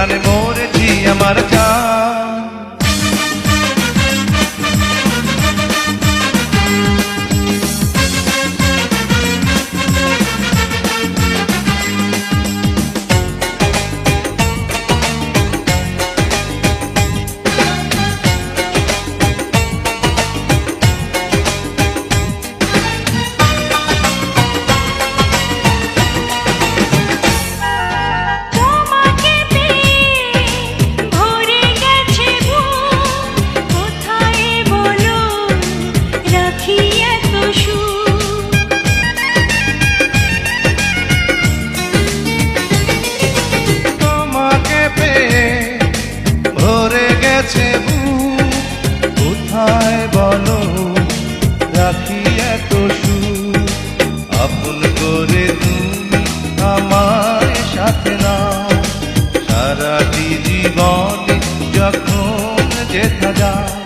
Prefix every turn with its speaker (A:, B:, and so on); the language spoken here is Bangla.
A: প্রাণে মরেছি আমার জান। কোথায় বলো রাখি এত সুখ, আপন করে তুমি আমার সাথে নাও, সারাটি জীবন যখন যেথা যায়